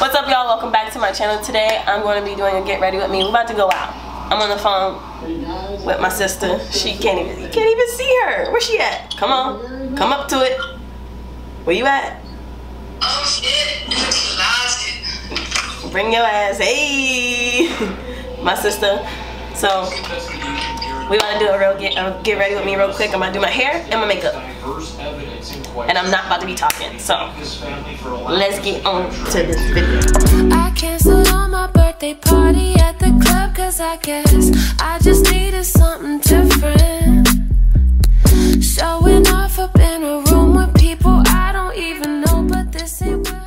What's up, y'all? Welcome back to my channel. Today I'm going to be doing a get ready with me. We're about to go out. I'm on the phone with my sister. You can't even see her. Where's she at? Come on, come up to it. Where you at? Oh shit, in the closet. Bring your ass. Hey, my sister. So we want to do a real get ready with me real quick. I'm gonna do my hair and my makeup, and I'm not about to be talking. So let's get on to this video. I canceled on my birthday party at the club, cause I guess I just needed something different. Showing off up in a room with people I don't even know, but this ain't where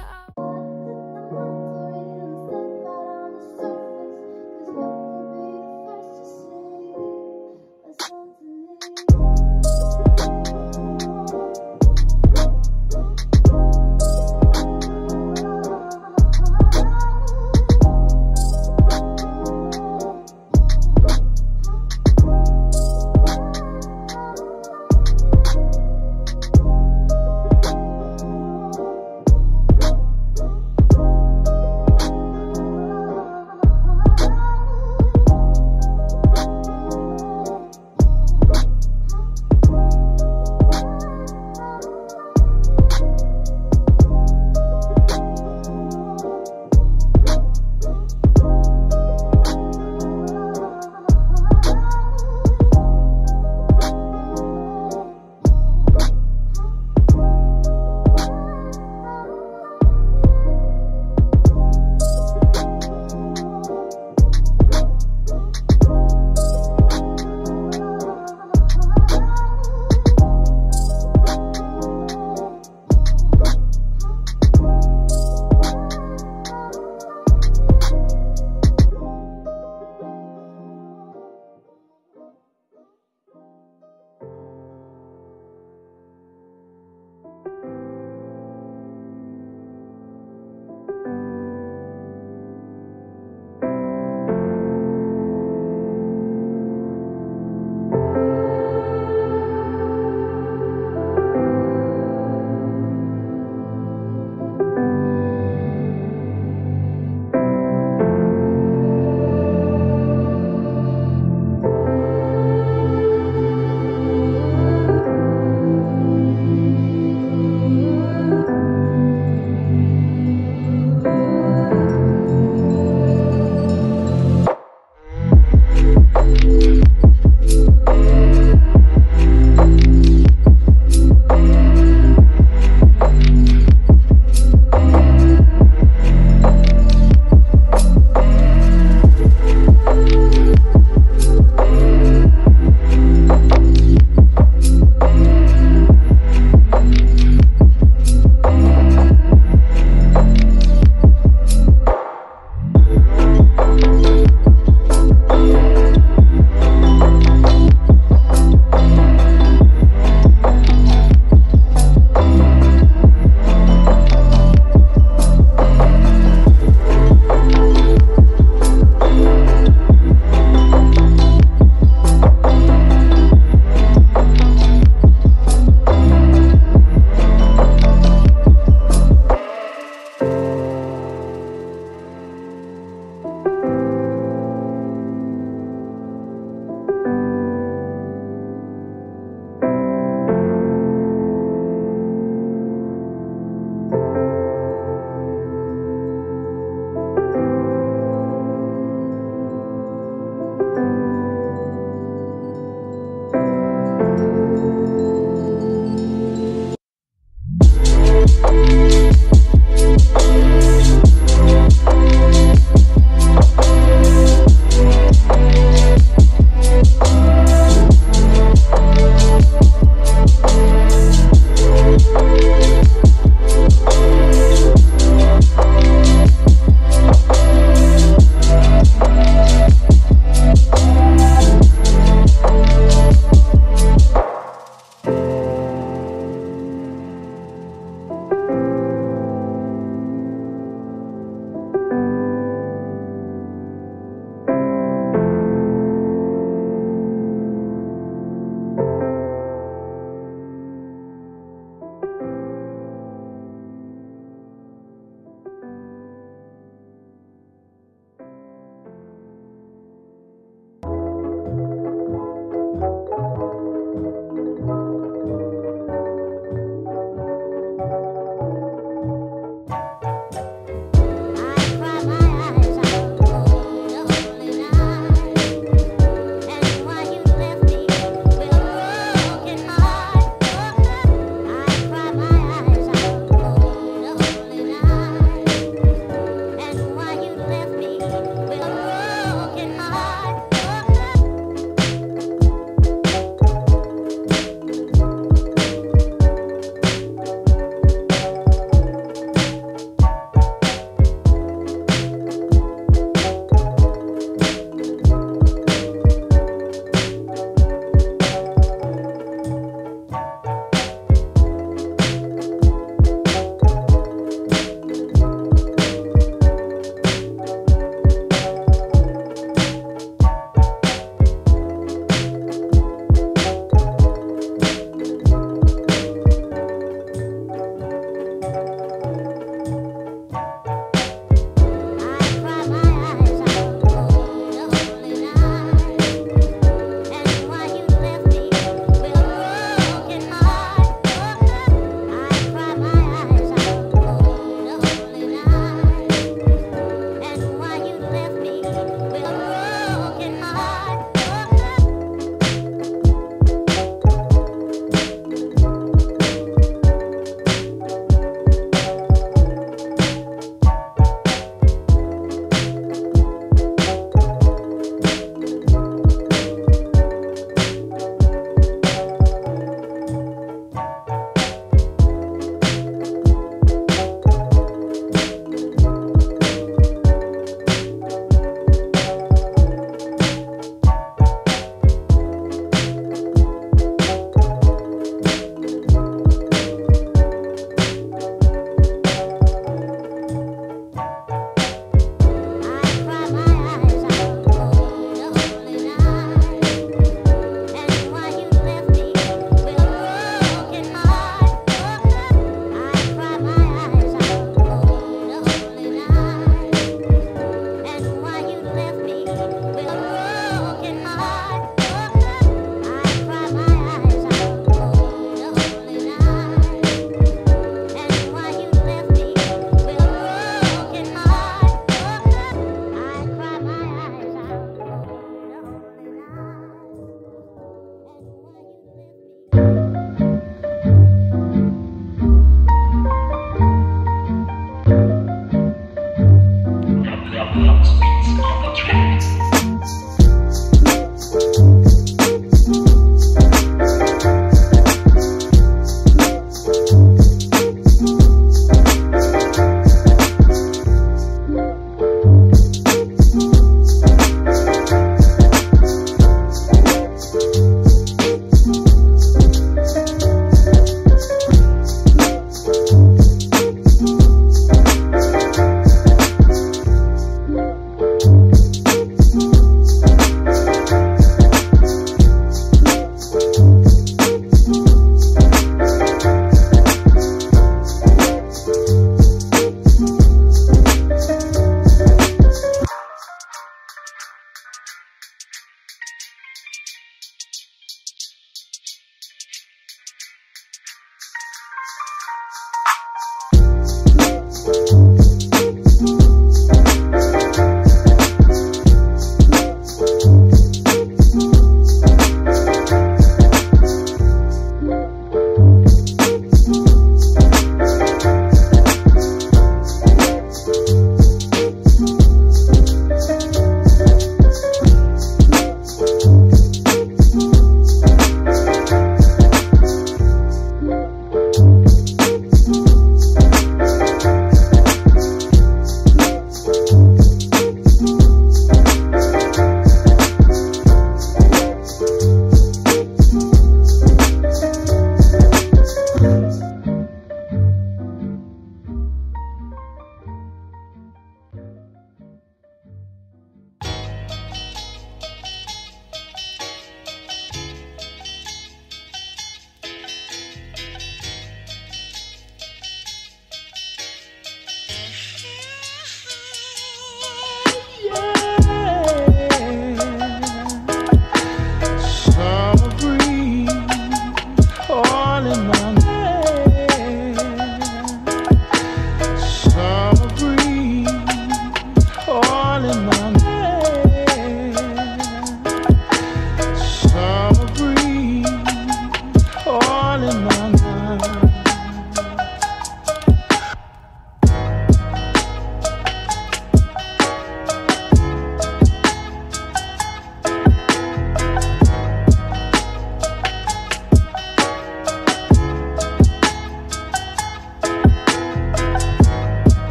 LoxBeats on the track.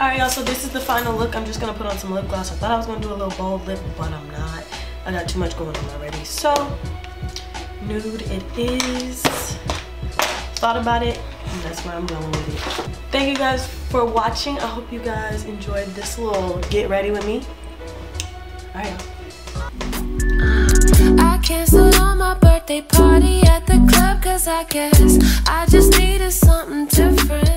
Alright y'all, so this is the final look. I'm just gonna put on some lip gloss. I thought I was gonna do a little bold lip, but I'm not. I got too much going on already. So nude it is. Thought about it, and that's where I'm going with it. Thank you guys for watching. I hope you guys enjoyed this little get ready with me. Alright. I canceled on my birthday party at the club, cause I guess I just needed something different.